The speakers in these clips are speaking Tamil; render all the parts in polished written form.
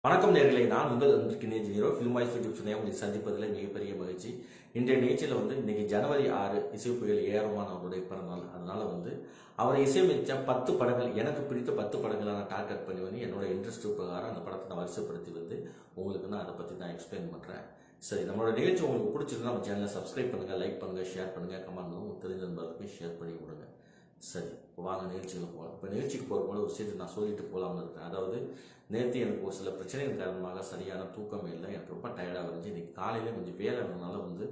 வணக்கம் நேர்களே, நான் உங்கள் அன்பிற்கு நேஜினியரோ ஃபிலிம் வாய்ஸ் யூடியூப் சேனலை உங்களை சந்திப்பதில் மிகப்பெரிய மகிழ்ச்சி. இன்றைய நிகழ்ச்சியில் இன்னைக்கு ஜனவரி 6 இசைப்புயல் ஏஆர் அவருடைய பிறந்தநாள். அதனால அவரை இசையமைச்ச 10 படங்கள், எனக்கு பிடித்த 10 படங்களை நான் டார்கெட் பண்ணி என்னோட இன்ட்ரெஸ்ட் பிரகாரம் அந்த படத்தை நான் வரிசைப்படுத்தி உங்களுக்கு நான் அதை பற்றி நான் எக்ஸ்பிளைன் பண்ணுறேன். சரி, நம்மளோட நிகழ்ச்சி உங்களுக்கு பிடிச்சிருந்தா நம்ம சேனலை சப்ஸ்கிரைப் பண்ணுங்கள், லைக் பண்ணுங்கள், ஷேர் பண்ணுங்கள், கமெண்ட் பண்ணுங்கள், தெரிஞ்ச நண்பர்களுக்கு ஷேர் பண்ணி விடுங்க. சரி, இப்போ வாங்க நிகழ்ச்சிக்கு போகலாம். இப்போ நிகழ்ச்சிக்கு போகிறபோது ஒரு விஷயத்தை நான் சொல்லிட்டு போகலாம்னு இருக்கேன். அதாவது நேற்று எனக்கு ஒரு சில பிரச்சனைகள் காரணமாக சரியான தூக்கமே இல்லை. எனக்கு ரொம்ப டயர்டாக இருந்துச்சு. இன்றைக்கி காலையில் கொஞ்சம் வேலை இருந்தனால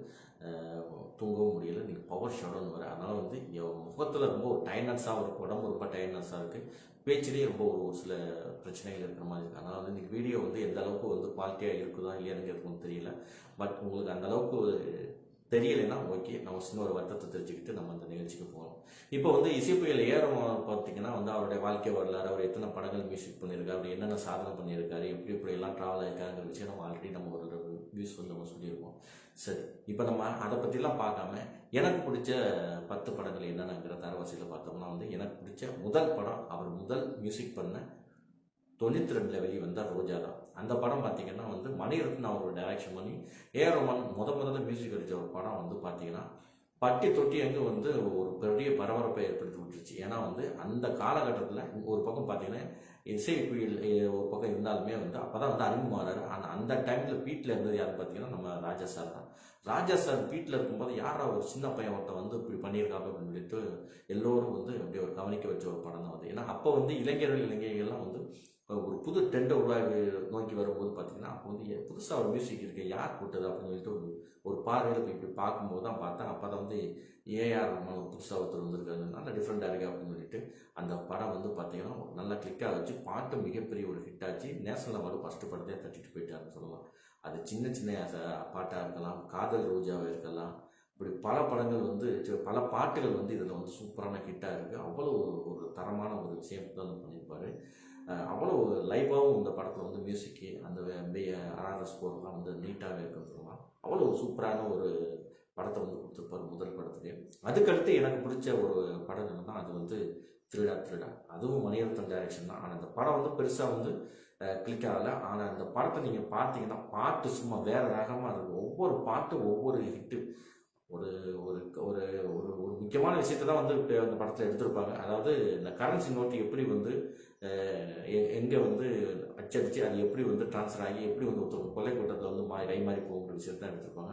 தூங்கவும் முடியலை. இன்றைக்கி பவர் ஷடவுன் வர, அதனால் என் முகத்தில் ரொம்ப ஒரு டயர்னஸாக இருக்கும், உடம்பு ரொம்ப டயர்னஸாக இருக்குது, பேச்சிலேயே ரொம்ப ஒரு சில பிரச்சனைகள் இருக்கிற மாதிரி இருக்குது. அதனால் இன்றைக்கி வீடியோ எந்த அளவுக்கு குவாலிட்டியாக இருக்குதா இல்லையான்னு எனக்கு தெரியல. பட் உங்களுக்கு அந்த அளவுக்கு தெரியலைன்னா ஓகே, நம்ம சின்ன ஒரு வருத்தத்தை தெரிஞ்சுக்கிட்டு நம்ம அந்த நிகழ்ச்சிக்கு போகலாம். இப்போ இசைப்புயல் ஏஆர் பார்த்தீங்கன்னா அவருடைய வாழ்க்கை வரலாறு, அவர் எத்தனை படங்கள் மியூசிக் பண்ணியிருக்காரு, அவர் என்னென்ன சாதனை பண்ணியிருக்காரு, எப்படி எல்லாம் ட்ராவல் ஆகிருக்காங்கிற விஷயம் நம்ம ஆல்ரெடி நம்ம ஒரு வியூஸ் நம்ம சொல்லியிருக்கோம். சரி, இப்போ நம்ம அதை பற்றிலாம் பார்க்காம எனக்கு பிடிச்ச 10 படங்கள் என்னென்னங்கிற தரவரிசையில் பார்த்தோம்னா எனக்கு பிடிச்ச முதல் படம், அவர் முதல் மியூசிக் பண்ண 92 வெளிவந்த ரோஜா தான். அந்த படம் பார்த்தீங்கன்னா மணிரத்னம் அவரோட டைரக்ஷன் பண்ணி ஏஆர் ரஹ்மான் முதல்ல மியூசிக் அடித்த ஒரு படம் பார்த்தீங்கன்னா பட்டி தொட்டி அங்கே ஒரு பெரிய பரபரப்பை ஏற்படுத்தி விட்டுருச்சு. ஏன்னா அந்த காலகட்டத்தில் ஒரு பக்கம் பார்த்தீங்கன்னா இசை புயல் ஒரு பக்கம் இருந்தாலுமே அப்போ தான் அறிமுகமாறாரு. ஆனால் அந்த டைமில் வீட்டில் இருந்தது யாருன்னு பார்த்தீங்கன்னா நம்ம ராஜா சார் தான். ராஜா சார் வீட்டில் இருக்கும்போது யாரா ஒரு சின்ன பையன் ஒருத்த இப்படி பண்ணியிருக்காங்க அப்படின்னு சொல்லிட்டு எல்லோரும் அப்படி ஒரு கவனிக்க வச்ச ஒரு படம் தான் ஏன்னா அப்போ இளைஞர்கள்லாம் ஒரு புது ட்ரெண்டை நோக்கி வரும்போது பார்த்தீங்கன்னா அப்போ புதுசாக ஒரு மியூசிக் இருக்கு, யார் போட்டது அப்படின்னு சொல்லிட்டு ஒரு பார்வையில் போய் இப்படி பார்க்கும்போது தான் பார்த்தேன். அப்போ தான் ஏஆர் புதுசாக ஒருத்தர் வந்திருக்காரு, நல்லா டிஃப்ரெண்டாக இருக்கு அப்படின்னு சொல்லிட்டு அந்த படம் பார்த்தீங்கன்னா நல்லா கிளிக்காக வச்சு பாட்டு மிகப்பெரிய ஒரு ஹிட் ஆச்சு. நேஷனல் அவார்டு ஃபஸ்ட்டு படத்தையே தட்டிட்டு போயிட்டாருன்னு சொல்லலாம். அது சின்ன சின்ன பாட்டாக இருக்கலாம், காதல் ரோஜாவாக இருக்கலாம், இப்படி பல படங்கள் பல பாட்டுகள் இதில் சூப்பரான ஹிட்டாக இருக்குது. அவ்வளோ ஒரு தரமான ஒரு விஷயம் தான் பண்ணியிருப்பார். அவ்வளோ லைவாகவும் இந்த படத்தில் மியூசிக்கு அந்த ஆர்ஆர் ஸ்கோர்லாம் நீட்டாகவே இருக்குன்னு சொல்லலாம். அவ்வளோ சூப்பரான ஒரு படத்தை கொடுத்துருப்பார் முதல் படத்துலேயே. அதுக்கடுத்து எனக்கு பிடிச்ச ஒரு படம் என்னன்னா அது திருடா. அதுவும் மணிரத்னம் டைரக்ஷன் தான். ஆனால் அந்த படம் பெருசாக கிளிக் ஆகலை. ஆனால் அந்த படத்தை நீங்கள் பார்த்தீங்கன்னா பாட்டு சும்மா வேறு ரகமாக இருக்கும். ஒவ்வொரு பாட்டும் ஒவ்வொரு ஹிட்டு. ஒரு ஒரு ஒரு ஒரு ஒரு முக்கியமான விஷயத்தை தான் அந்த படத்தில் எடுத்திருப்பாங்க. அதாவது இந்த கரன்சி நோட்டு எப்படி எங்கே அச்சடிச்சு அது எப்படி ட்ரான்ஸ்ஃபர் ஆகி எப்படி ஒருத்தர் கொலை கூட்டத்தில் கை மாறி போகிற விஷயத்தை தான் எடுத்திருப்பாங்க.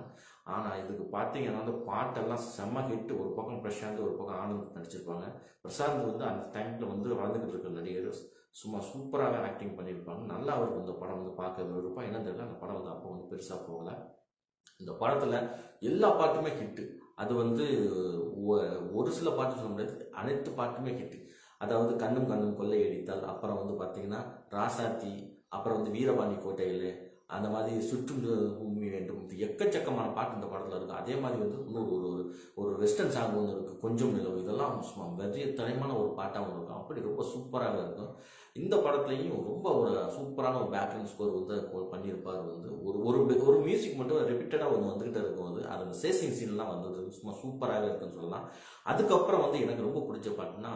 ஆனால் இதுக்கு பார்த்தீங்கன்னா பாட்டெல்லாம் செம்ம ஹிட். ஒரு பக்கம் பிரசாந்த், ஒரு பக்கம் ஆனந்த் நடிச்சிருப்பாங்க. பிரசாந்த் அந்த டைமில் வளர்ந்துக்கிட்டு இருக்க நடிகர் சும்மா சூப்பராக ஆக்டிங் பண்ணியிருப்பாங்க. நல்லா அவருக்கு இந்த படம் பார்க்க விருப்பம். என்ன தெரியல, அந்த படம் அப்போ பெருசாக போகலை. இந்த படத்தில் எல்லா பாட்டுமே ஹிட்டு. அது ஒரு சில பாட்டு சொல்ல முடியாது, அனைத்து பாட்டுமே ஹிட்டு. அதாவது கண்ணும் கண்ணும் கொள்ளையடித்தால், அப்புறம் பார்த்தீங்கன்னா ராசாத்தி, அப்புறம் வீரபாணி கோட்டையில், அந்த மாதிரி சுற்றும் பூமி வேண்டும், எக்கச்சக்கமான பாட்டு இந்த படத்தில் இருக்கும். அதே மாதிரி இன்னொரு ஒரு வெஸ்டர்ன் சாங் ஒன்று இருக்குது, கொஞ்சம் நிலவு. இதெல்லாம் சும்மா வெறிய தரமான ஒரு பாட்டாகவும் இருக்கும். அப்படி ரொம்ப சூப்பராக இருக்கும். இந்த படத்துலையும் ரொம்ப ஒரு சூப்பரான ஒரு பேக்ரவுண்ட் ஸ்கோர் பண்ணியிருப்பார். ஒரு மியூசிக் மட்டும் ரிப்பீட்டடாக வந்துகிட்டே இருக்கும். அது அந்த சேசிங் சீன்லாம் சும்மா சூப்பராகவே இருக்குன்னு சொல்லலாம். அதுக்கப்புறம் எனக்கு ரொம்ப பிடிச்ச பாட்டுனா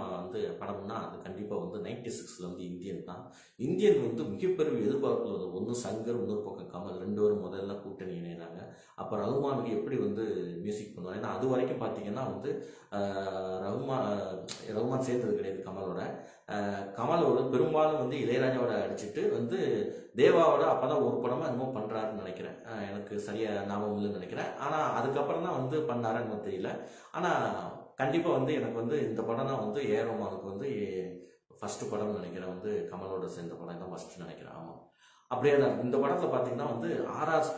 படம்னா அது கண்டிப்பாக 96ல் இந்தியன் தான். இந்தியன் மிகப்பெரிய எதிர்பார்ப்பு. ஒன்று சங்கர், இன்னொரு பக்கம் கமல், 2 பேரும் முதல்ல கூட்டணி இணைகிறாங்க. அப்போ ரகுமானுக்கு எப்படி மியூசிக் பண்ணுவாங்க. ஏன்னா அது வரைக்கும் பார்த்தீங்கன்னா ரகுமான் சேர்ந்தது கிடையாது கமலோட. கமலோட பெரும்பாலும் இளையராஜாவோட அடிச்சுட்டு தேவாவோட அப்போதான் ஒரு படமாக என்னமோ பண்ணுறாருன்னு நினைக்கிறேன். எனக்கு சரியாக ஞாபகம் இல்லைன்னு நினைக்கிறேன். ஆனால் அதுக்கப்புறம் தான் பண்ணாருன்னு தெரியல. ஆனால் கண்டிப்பாக எனக்கு இந்த படம் தான் ஏஆர் ரஹ்மானுக்கு ஃபஸ்ட்டு படம்னு நினைக்கிறேன். கமலோட சேர்ந்த படம் தான் ஃபஸ்ட்டு நினைக்கிறேன். ஆமாம், அப்படியே தான். இந்த படத்தில் பார்த்தீங்கன்னா ஆர்ஆர்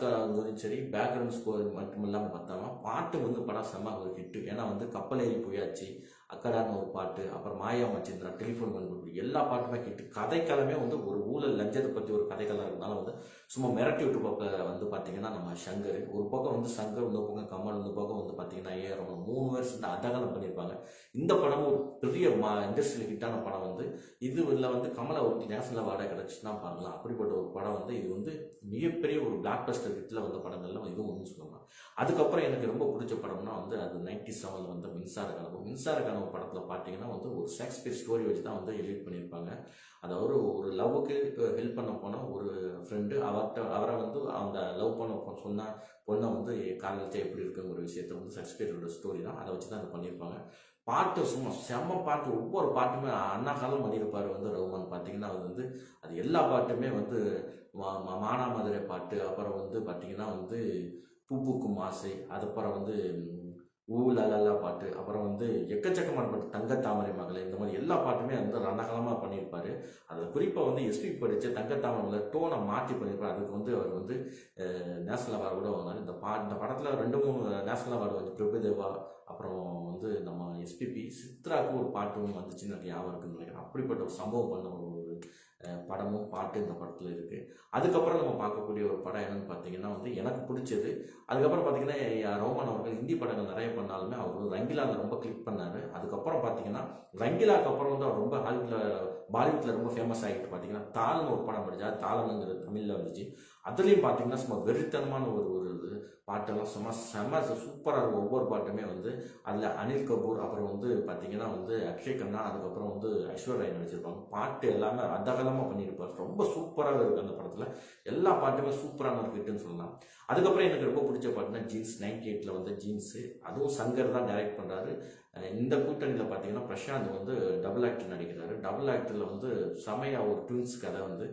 சரி, பேக்ரவுண்ட் ஸ்கோர் மட்டும் இல்லாமல் பார்த்தாங்க பாட்டு படம் செம்ம ஒரு ஹிட்டு. ஏன்னா கப்பலேறி போயாச்சு, அக்கடான ஒரு பாட்டு, அப்புறம் மாயா மச்சந்திரா, டெலிஃபோன் கண்டுபிடி, எல்லா பாட்டுமே ஹிட்டு. கதைக்களமே ஒரு ஊழல் லஞ்சத்தை பற்றி ஒரு கதைக்களம் இருக்கிறதுனால சும்மா மிரட்டி விட்டு பக்கம் பார்த்தீங்கன்னா நம்ம சங்கர், ஒரு பக்கம் சங்கர், இன்னொரு பக்கம் கமல், இந்த பக்கம் பார்த்தீங்கன்னா ஏஆர் ரஹ்மான், 3 வருஷம் அதகலம் பண்ணியிருப்பாங்க. இந்த படமும் ஒரு பெரிய இண்டஸ்ட்ரியல் ஹிட்டான படம். இது இல்லை கமலை ஒரு நேஷனல் அவார்டாக கிடச்சின்னா பாருங்களா. அப்படிப்பட்ட ஒரு படம் இது மிகப்பெரிய ஒரு பிளாக் பஸ்டர் ஹிட்டில் படங்கள்லாம் இதுவும் ஒன்று சொல்லலாம். அதுக்கப்புறம் எனக்கு ரொம்ப பிடிச்ச படம்னா அது 97ல் மின்சார கனவு. மின்சார கனவு ஆன ஒரு படத்தில் பார்த்தீங்கன்னா வந்து ஒரு ஷேக்ஸ்பியர் ஸ்டோரி வச்சு தான் வந்து எடிட் பண்ணியிருப்பாங்க. அதாவது ஒரு லவ்வுக்கு ஹெல்ப் பண்ண போன ஒரு ஃப்ரெண்டு அவரை வந்து அந்த லவ் பண்ண சொன்ன பொண்ணை வந்து காதலிச்சா எப்படி இருக்குங்கிற விஷயத்த வந்து ஷேக்ஸ்பியரோட ஸ்டோரி தான், அதை வச்சு தான் அதை பண்ணியிருப்பாங்க. பாட்டு சும்மா செம்ம பாட்டு, ஒவ்வொரு பாட்டுமே அண்ணா காலம் பண்ணியிருப்பார் வந்து ரகுமான். பார்த்தீங்கன்னா அது வந்து அது எல்லா பாட்டுமே வந்து மானாமதுரை பாட்டு, அப்புறம் வந்து பார்த்தீங்கன்னா வந்து பூப்புக்கும் ஆசை, அதுக்கப்புறம் வந்து ஊ லலலா பாட்டு, அப்புறம் வந்து எக்கச்சக்கமான பாட்டு, தங்க தாமரை மகளே, இந்த மாதிரி எல்லா பாட்டுமே வந்து ரணகலமாக பண்ணியிருப்பாரு. அதில் குறிப்பாக வந்து எஸ்பி படித்த தங்க தாமரை மகளை டோனை மாற்றி பண்ணியிருப்பார். அதுக்கு வந்து அவர் வந்து நேஷனல் அவார்டு கூட வாங்கினார். இந்த படத்தில் 2-3 நேஷனல் அவார்டு வந்து பிரபுதேவா, அப்புறம் வந்து நம்ம எஸ்பிபி சித்ராவுக்கு ஒரு பாட்டும் வந்துச்சுன்னு எனக்கு ஞாபகம் இருக்குன்னு நினைக்கிறேன். அப்படிப்பட்ட ஒரு சம்பவம் பண்ண ஒரு படமும் பாட்டு இந்த படத்தில் இருக்குது. அதுக்கப்புறம் நம்ம பார்க்கக்கூடிய ஒரு படம் என்னன்னு பார்த்தீங்கன்னா வந்து எனக்கு பிடிச்சது. அதுக்கப்புறம் பார்த்தீங்கன்னா ரகுமான் அவர்கள் ஹிந்தி படங்கள் நிறைய பண்ணாலுமே அவர் வந்து ரங்கிலாவில் ரொம்ப கிளிக் பண்ணார். அதுக்கப்புறம் பார்த்தீங்கன்னா ரங்கிலாவுக்கு அப்புறம் வந்து அவர் ரொம்ப பாலிவுட்டில் ரொம்ப ஃபேமஸ் ஆகிட்டு பார்த்தீங்கன்னா தாள்னு ஒரு படம் படித்தார். தாளனுங்கிற தமிழில் வந்துச்சு. அதுலேயும் பார்த்தீங்கன்னா சும்மா வெறித்தனமான ஒரு பாட்டெல்லாம் செம சூப்பராக இருக்கும். ஒவ்வொரு பாட்டுமே வந்து அதில் அனில் கபூர், அப்புறம் வந்து பார்த்தீங்கன்னா வந்து அக்ஷய் கண்ணா, அதுக்கப்புறம் வந்து ஐஸ்வர்யா நடிச்சிருப்பாங்க. பாட்டு எல்லாமே அதகலமாக பண்ணியிருப்பார். ரொம்ப சூப்பராக இருக்குது அந்த படத்தில். எல்லா பாட்டுமே சூப்பரான ஒரு ஹிட்டுன்னு சொல்லலாம். அதுக்கப்புறம் எனக்கு ரொம்ப பிடிச்ச பாட்டுனா ஜீன்ஸ். 98 வந்து ஜீன்ஸு, அதுவும் சங்கர் தான் டைரக்ட் பண்ணுறாரு. இந்த கூட்டணியில் பார்த்தீங்கன்னா பிரசாந்த் வந்து டபுள் ஆக்டர் நடிக்கிறாரு. டபுள் ஆக்டரில் வந்து செமையாக ஒரு ட்வின்ஸ் கதை வந்து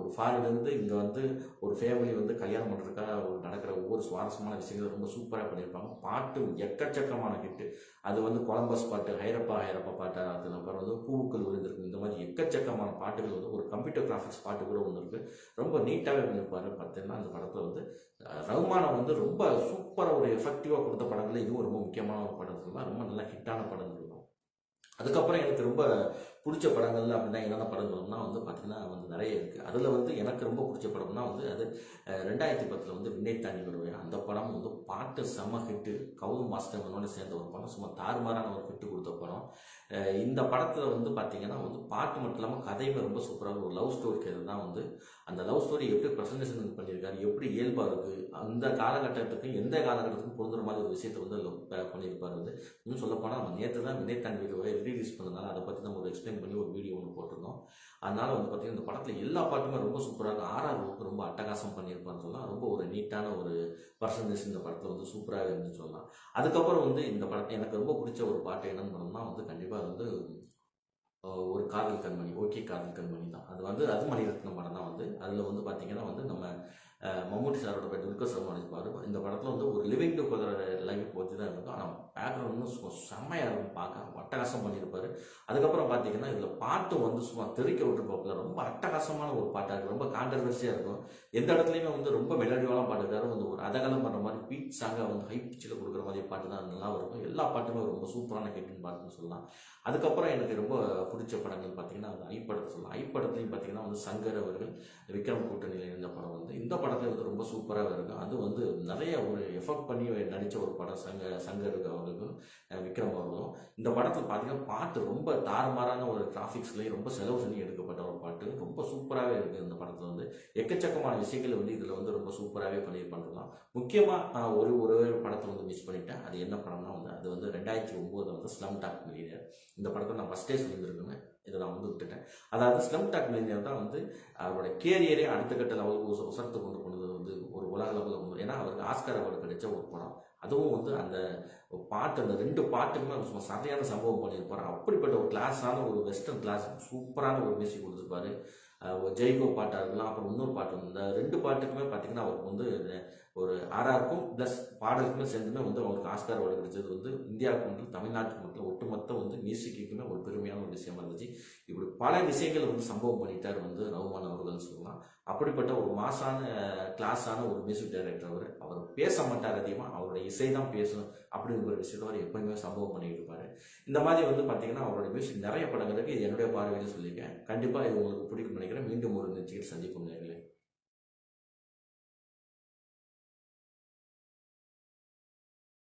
ஒரு ஃபாரின்லேருந்து இங்கே வந்து ஒரு ஃபேமிலி வந்து கல்யாணம் பண்ணுறதுக்காக நடக்கிற ஒவ்வொரு சுவாரஸ்யமான விஷயங்கள் ரொம்ப சூப்பராக பண்ணியிருப்பாங்க. பாட்டு எக்கச்சக்கமான ஹிட்டு. அது வந்து கொலம்பஸ் பாட்டு, ஹைரப்பா ஹைரப்பா பாட்டு, அதுக்கப்புறம் வந்து பூவுக்கள் விழுந்திருக்கு, இந்த மாதிரி எக்கச்சக்கமான பாட்டுகள் வந்து ஒரு கம்ப்யூட்டர் கிராஃபிக்ஸ் பாட்டு கூட ஒன்று இருக்குது. ரொம்ப நீட்டாகவே பண்ணியிருப்பாரு. பார்த்தீங்கன்னா அந்த படத்தில் வந்து ரகுமானை வந்து ரொம்ப சூப்பராக ஒரு எஃபெக்டிவாக கொடுத்த படங்களில் இதுவும் ரொம்ப முக்கியமான ஒரு படம் சொல்லலாம். ரொம்ப நல்லா ஹிட்டான படம் சொல்லலாம். அதுக்கப்புறம் எனக்கு ரொம்ப பிடிச்ச படங்கள் அப்படின்னா என்னென்ன படம் சொல்லணும்னா வந்து பார்த்தீங்கன்னா வந்து நிறைய இருக்குது. அதில் வந்து எனக்கு ரொம்ப பிடிச்ச படம்னா வந்து அது 2010 வந்து விண்ணை தாண்டி வருவேன். அந்த படம் வந்து பாட்டு செம்ம ஹிட்டு. கௌதம் மாஸ்டரோட சேர்ந்த ஒரு படம், சும்மா தாறுமாறான ஒரு ஹிட்டு கொடுத்த படம். இந்த படத்தில் வந்து பார்த்தீங்கன்னா வந்து பாட்டு மட்டும் இல்லாமல் கதையுமே ரொம்ப சூப்பராக ஒரு லவ் ஸ்டோரி கதை தான் வந்து. அந்த லவ் ஸ்டோரி எப்படி ப்ரெசன்டேஷன் பண்ணியிருக்காரு, எப்படி இயல்பாக இருக்குது, அந்த காலகட்டத்துக்கும் எந்த காலகட்டத்துக்கும் பொருந்துற மாதிரி ஒரு விஷயத்தை வந்து பண்ணியிருப்பார் வந்து. இன்னும் சொல்லப்போனால் நம்ம நேற்று தான் விண்ணை தாண்டி வருவே ரிலீஸ் பண்ணதுனால அதை பற்றி நம்ம ஒரு எக்ஸ்பிளைன் பண்ணி ஒரு வீடியோ ஒன்று போட்டிருந்தோம். அதனால வந்து பார்த்தீங்கன்னா இந்த படத்தில் எல்லா பாட்டுமே ரொம்ப சூப்பராக இருக்கும். ஆர்ஆர் ரொம்ப அட்டகாசம் பண்ணியிருப்பான்னு சொல்லலாம். ரொம்ப ஒரு நீட்டான ஒரு பர்சன்டேஜ் இந்த படத்தில் வந்து சூப்பராக இருந்துன்னு சொல்லலாம். அதுக்கப்புறம் வந்து இந்த படத்தை எனக்கு ரொம்ப பிடிச்ச ஒரு பாட்டு என்னன்னு பண்ணோம்னா வந்து கண்டிப்பாக வந்து ஒரு காதல் கண்மணி, ஓகே காதல் கண்மணி தான். அது வந்து அது மணிரத்னம் படம் தான் வந்து. அதில் வந்து பார்த்தீங்கன்னா வந்து நம்ம மம்முட்டி சாரோட பேர் துல்கர் சல்மான் நடிப்பார். இந்த படத்தில் வந்து ஒரு லிவிங் டுகெதர் லைஃப் பற்றி தான் இருக்கும். ஆனால் பேக்ரவுண்ட் செம்மையாக இருக்கும், பார்க்க அட்டகாசம் பண்ணியிருப்பார். அதுக்கப்புறம் பார்த்தீங்கன்னா இதில் பாட்டு வந்து சும்மா தெறிக்க விட்டுருப்பாப்புல. ரொம்ப அட்டகாசமான ஒரு பாட்டாக இருக்கும், ரொம்ப கான்ட்ரவர்சியாக இருக்கும். எந்த இடத்துலையுமே வந்து ரொம்ப மெலடியோலாம் பாட்டுக்காரு வந்து ஒரு அதகலம் பண்ணுற மாதிரி பீட் சாங்காக வந்து ஹை பிச்சில் கொடுக்குற மாதிரி பாட்டு தான் நல்லா இருக்கும். எல்லா பாட்டுமே ரொம்ப சூப்பரான ஹிட்னு பாட்டுன்னு சொல்லலாம். அதுக்கப்புறம் எனக்கு ரொம்ப பிடிச்ச படங்கள் பார்த்தீங்கன்னா அந்த ஐப்படத்தை சொல்லலாம். ஐப்படத்துலையும் பார்த்தீங்கன்னா வந்து சங்கர் அவர்கள் விக்ரம் கூட்டணியில் இருந்த படம் வந்து இந்த படத்தில் வந்து ரொம்ப சூப்பராக இருக்கும். அது வந்து நிறைய ஒரு எஃபெக்ட் பண்ணி நடித்த ஒரு படம் சங்கர் அவர்களுக்கும் விக்ரம் அவர்களும். இந்த படத்தில் பார்த்தீங்கன்னா பாட்டு ரொம்ப தாறுமாறான ஒரு கிராஃபிக்ஸ்லேயும் ரொம்ப செலவு பண்ணி எடுக்கப்பட்ட ஒரு பாட்டு, ரொம்ப சூப்பராகவே இருக்குது. இந்த படத்தில் வந்து எக்கச்சக்கமான விஷயங்கள் வந்து இதில் வந்து ரொம்ப சூப்பராகவே பண்ணியிருப்பாங்கலாம். முக்கியமாக ஒரு படத்தை வந்து மிஸ் பண்ணிட்டேன். அது என்ன படம்னா வந்து அது வந்து 2009 வந்து ஸ்லம் டாக் மில்லியனர். இந்த படத்தை நான் ஃபஸ்ட்டே சொல்லியிருந்துருக்கேங்க, இதை நான் வந்து விட்டுட்டேன். அதாவது ஸ்லம் டாக் மில்லியனர் தான் வந்து அவரோட கேரியரே அடுத்த கட்ட லெவலுக்கு உசரத்து கொண்டு போனது வந்து ஒரு உலக லெவலில் கொண்டு. ஏன்னா அவருக்கு ஆஸ்கார் அவார்டு கிடைச்ச ஒரு படம். அதுவும் வந்து அந்த பாட்டு, அந்த 2 பாட்டுக்குமே சும்மா சரியான சம்பவம் பண்ணியிருப்பார். அப்படிப்பட்ட ஒரு கிளாஸான ஒரு வெஸ்டர்ன் கிளாஸ் சூப்பரான ஒரு மியூசிக் கொடுத்துருப்பாரு. ஜெய்கோ பாட்டாக இருக்கலாம், அப்புறம் இன்னொரு பாட்டு வந்து இந்த 2 பாட்டுக்குமே பார்த்தீங்கன்னா அவருக்கு வந்து ஒரு ஆர்ஆருக்கும் ப்ளஸ் பாடலுக்குமே சேர்ந்துமே வந்து அவருக்கு ஆஸ்கார் அவார்டு கிடைச்சது வந்து இந்தியாவுக்கு மட்டும் தமிழ்நாட்டுக்கு மட்டும் ஒட்டுமொத்த வந்து மியூசிக்குமே ஒரு பெருமையான ஒரு விஷயமா இருந்துச்சு. இப்படி பல விஷயங்கள் வந்து சம்பவம் பண்ணிட்டார் வந்து ரகுமான் அவர்கள் சொல்லலாம். அப்படிப்பட்ட ஒரு மாசான கிளாஸான ஒரு மியூசிக் டைரக்டர் அவர் பேச மாட்டார் அதிகமாக, அவருடைய இசை தான் பேசணும் அப்படிங்கிற ஒரு விஷயத்தை அவர் எப்பயுமே சம்பவம் பண்ணிட்டு இருப்பார். இந்த மாதிரி வந்து பார்த்தீங்கன்னா அவருடைய மியூசிக் நிறைய படங்களுக்கு இது என்னுடைய பார்வையில் சொல்லியிருக்கேன். கண்டிப்பாக இது உங்களுக்கு பிடிக்கும் நினைக்கிறேன். மீண்டும் ஒரு நிகழ்ச்சியில் சந்திக்கும் நேயர்களே.